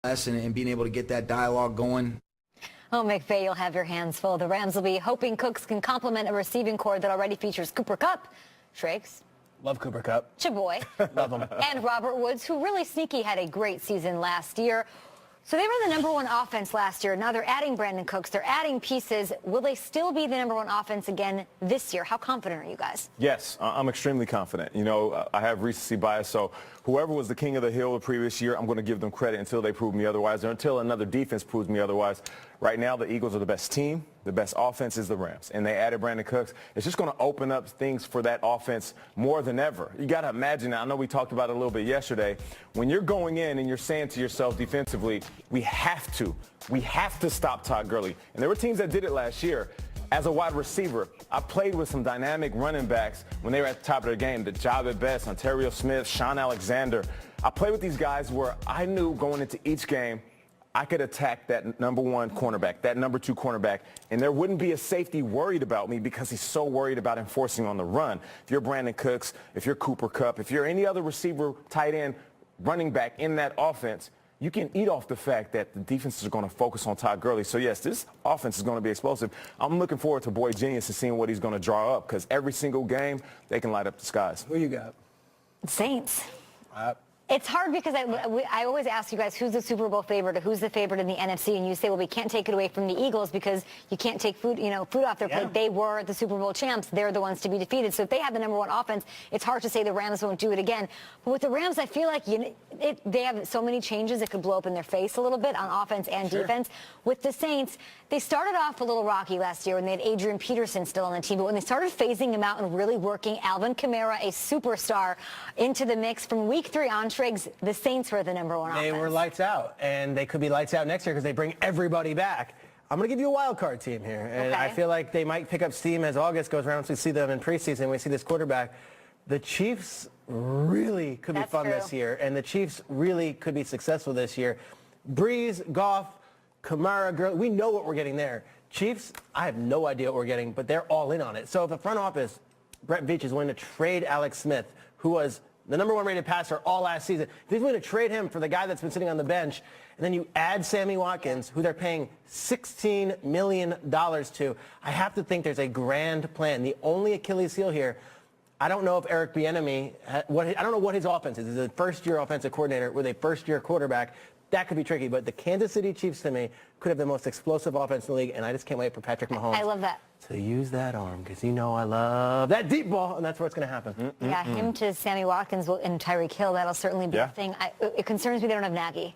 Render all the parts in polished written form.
and being able to get that dialogue going. Oh, McVay, you'll have your hands full. The Rams will be hoping Cooks can complement a receiving corps that already features Cooper Kupp, Shrakes, love Cooper Kupp, Chaboy, love him, and Robert Woods, who really sneaky had a great season last year. So they were the #1 offense last year. Now they're adding Brandon Cooks. They're adding pieces. Will they still be the #1 offense again this year? How confident are you guys? Yes, I'm extremely confident. You know, I have recency bias, so whoever was the king of the hill the previous year, I'm going to give them credit until they prove me otherwise or until another defense proves me otherwise. Right now, the Eagles are the best team. The best offense is the Rams, and they added Brandon Cooks. It's just going to open up things for that offense more than ever. You got to imagine, I know we talked about it a little bit yesterday, when you're going in and you're saying to yourself defensively, we have to stop Todd Gurley. And there were teams that did it last year. As a wide receiver, I played with some dynamic running backs when they were at the top of their game. Jahvid Best, Ontario Smith, Sean Alexander. I played with these guys where I knew going into each game I could attack that #1 cornerback, that #2 cornerback, and there wouldn't be a safety worried about me because he's so worried about enforcing on the run. If you're Brandon Cooks, if you're Cooper Kupp, if you're any other receiver, tight end, running back in that offense, you can eat off the fact that the defenses are going to focus on Todd Gurley. So, yes, this offense is going to be explosive. I'm looking forward to Boy Genius and seeing what he's going to draw up because every single game, they can light up the skies. Who you got? Saints. It's hard because I always ask you guys who's the Super Bowl favorite or who's the favorite in the NFC, and you say, well, we can't take it away from the Eagles because you can't take food off their plate. They were the Super Bowl champs. They're the ones to be defeated. So if they have the #1 offense, it's hard to say the Rams won't do it again. But with the Rams, I feel like they have so many changes that could blow up in their face a little bit on offense and defense. With the Saints, they started off a little rocky last year when they had Adrian Peterson still on the team. But when they started phasing him out and really working Alvin Kamara, a superstar, into the mix from week 3 on, Triggs, the Saints were the #1 offense. They were lights out, and they could be lights out next year because they bring everybody back. I'm going to give you a wild card team here, and I feel like they might pick up steam as August goes around. So we see them in preseason. We see this quarterback. The Chiefs really could be fun this year, and the Chiefs really could be successful this year. Breeze, Goff, Kamara, Gurley, we know what we're getting there. Chiefs, I have no idea what we're getting, but they're all in on it. So if the front office, Brett Veach, is willing to trade Alex Smith, who was the #1 rated passer all last season, if he's willing to trade him for the guy that's been sitting on the bench, and then you add Sammy Watkins, who they're paying $16 million to, I have to think there's a grand plan. The only Achilles heel here, I don't know if Eric Bieniemy, I don't know what his offense is. He's a first-year offensive coordinator with a first-year quarterback. That could be tricky, but the Kansas City Chiefs, to me, could have the most explosive offense in the league, and I just can't wait for Patrick Mahomes. I love that. To use that arm, because you know I love that deep ball, and that's where it's going to happen. Yeah, him to Sammy Watkins and Tyreek Hill, that'll certainly be a thing. It concerns me they don't have Nagy.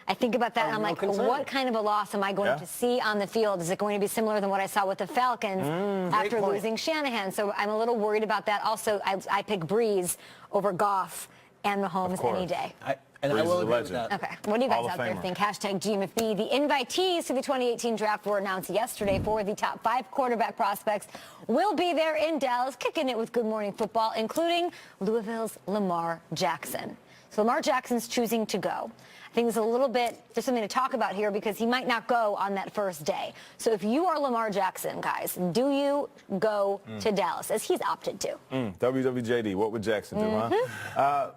I think about that, and I'm like, what kind of a loss am I going to see on the field? Is it going to be similar than what I saw with the Falcons after losing Shanahan? So I'm a little worried about that. Also, I pick Breeze over Goff and Mahomes any day. And I will agree with that. Okay. What do you guys out there think? Hashtag GMFB. The invitees to the 2018 draft were announced yesterday for the top 5 quarterback prospects. Will be there in Dallas, kicking it with Good Morning Football, including Louisville's Lamar Jackson. So Lamar Jackson's choosing to go. I think there's something to talk about here because he might not go on that first day. So if you are Lamar Jackson, guys, do you go to Dallas, as he's opted to? WWJD, what would Jackson do, huh?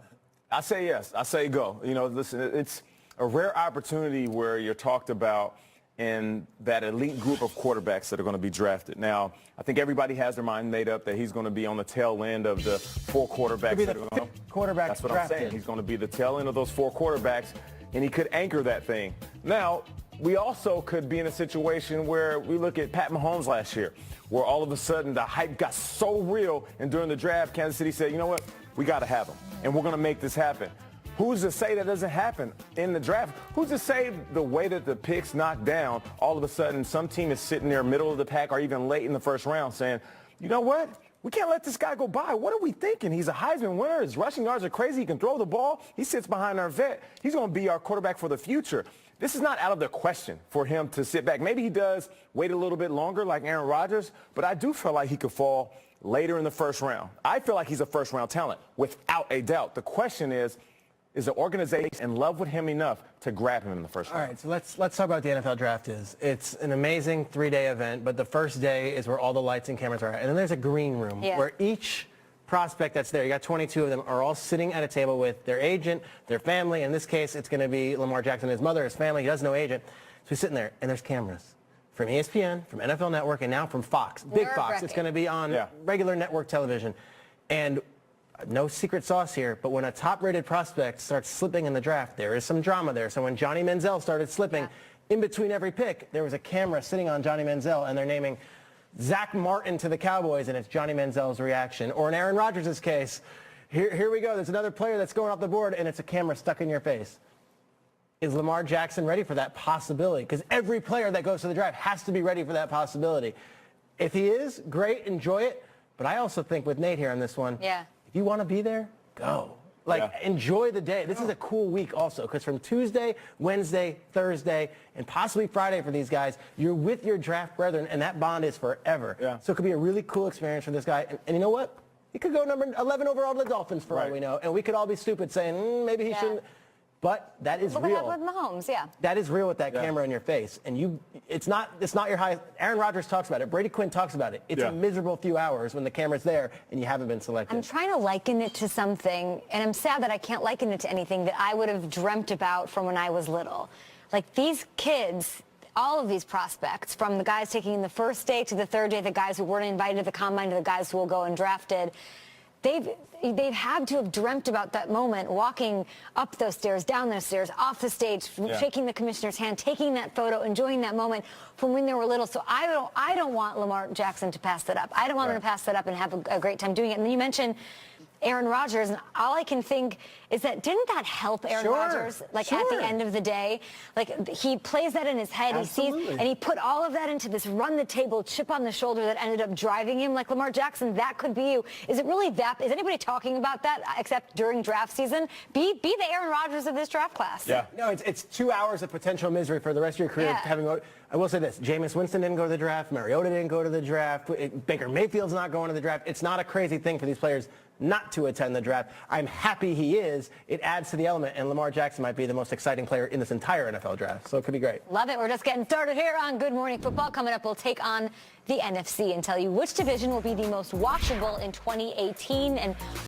I say yes. I say go. You know, listen, it's a rare opportunity where you're talked about in that elite group of quarterbacks that are going to be drafted. Now, I think everybody has their mind made up that he's going to be on the tail end of the 4 quarterbacks that are going to. That's what I'm saying. He's going to be the tail end of those 4 quarterbacks, and he could anchor that thing. Now, we also could be in a situation where we look at Pat Mahomes last year, where all of a sudden the hype got so real, and during the draft, Kansas City said, you know what, we got to have him, and we're going to make this happen. Who's to say that doesn't happen in the draft? Who's to say the way that the picks knocked down, all of a sudden some team is sitting there middle of the pack or even late in the first round saying, you know what? We can't let this guy go by. What are we thinking? He's a Heisman winner. His rushing yards are crazy. He can throw the ball. He sits behind our vet. He's going to be our quarterback for the future. This is not out of the question for him to sit back. Maybe he does wait a little bit longer like Aaron Rodgers, but I do feel like he could fall later in the first round. I feel like he's a first-round talent, without a doubt. The question is the organization in love with him enough to grab him in the first round? All right, so let's talk about the NFL draft is. It's an amazing 3-day event, but the first day is where all the lights and cameras are at. And then there's a green room where each prospect that's there. You got 22 of them are all sitting at a table with their agent, their family. In this case, it's going to be Lamar Jackson, his mother, his family. He has no agent. So he's sitting there, and there's cameras from ESPN, from NFL Network, and now from Fox. Big Fox. It's going to be on regular network television. And no secret sauce here, but when a top-rated prospect starts slipping in the draft, there is some drama there. So when Johnny Manziel started slipping, in between every pick, there was a camera sitting on Johnny Manziel, and they're naming Zach Martin to the Cowboys, and it's Johnny Manziel's reaction. Or in Aaron Rodgers' case, here we go. There's another player that's going off the board, and it's a camera stuck in your face. Is Lamar Jackson ready for that possibility? Because every player that goes to the draft has to be ready for that possibility. If he is, great, enjoy it. But I also think with Nate here on this one, if you want to be there, go. Enjoy the day. This is a cool week also, because from Tuesday, Wednesday, Thursday, and possibly Friday for these guys, you're with your draft brethren, and that bond is forever. So it could be a really cool experience for this guy. And you know what? He could go number 11 overall to the Dolphins for all we know, and we could all be stupid saying, maybe he shouldn't. But that is real. With Mahomes, That is real with that camera in your face. And it's not your high. Aaron Rodgers talks about it. Brady Quinn talks about it. It's a miserable few hours when the camera's there and you haven't been selected. I'm trying to liken it to something, and I'm sad that I can't liken it to anything that I would have dreamt about from when I was little. Like these kids, all of these prospects, from the guys taking in the first day to the third day, the guys who weren't invited to the combine to the guys who will go undrafted, they've had to have dreamt about that moment, walking up those stairs, down those stairs, off the stage, shaking the commissioner's hand, taking that photo, enjoying that moment from when they were little. So I don't want Lamar Jackson to pass that up. I don't want him to pass that up and have a great time doing it. And then you mentioned Aaron Rodgers, and all I can think is that didn't that help Aaron Rodgers at the end of the day? Like he plays that in his head, he sees, and he put all of that into this run the table, chip on the shoulder that ended up driving him. Like Lamar Jackson, that could be you. Is it really that? Is anybody talking about that except during draft season? Be the Aaron Rodgers of this draft class. No, it's 2 hours of potential misery for the rest of your career. I will say this: Jameis Winston didn't go to the draft. Mariota didn't go to the draft. Baker Mayfield's not going to the draft. It's not a crazy thing for these players not to attend the draft. I'm happy he is. It adds to the element, and Lamar Jackson might be the most exciting player in this entire NFL draft, so it could be great. Love it. We're just getting started here on Good Morning Football. Coming up, we'll take on the NFC and tell you which division will be the most watchable in 2018. And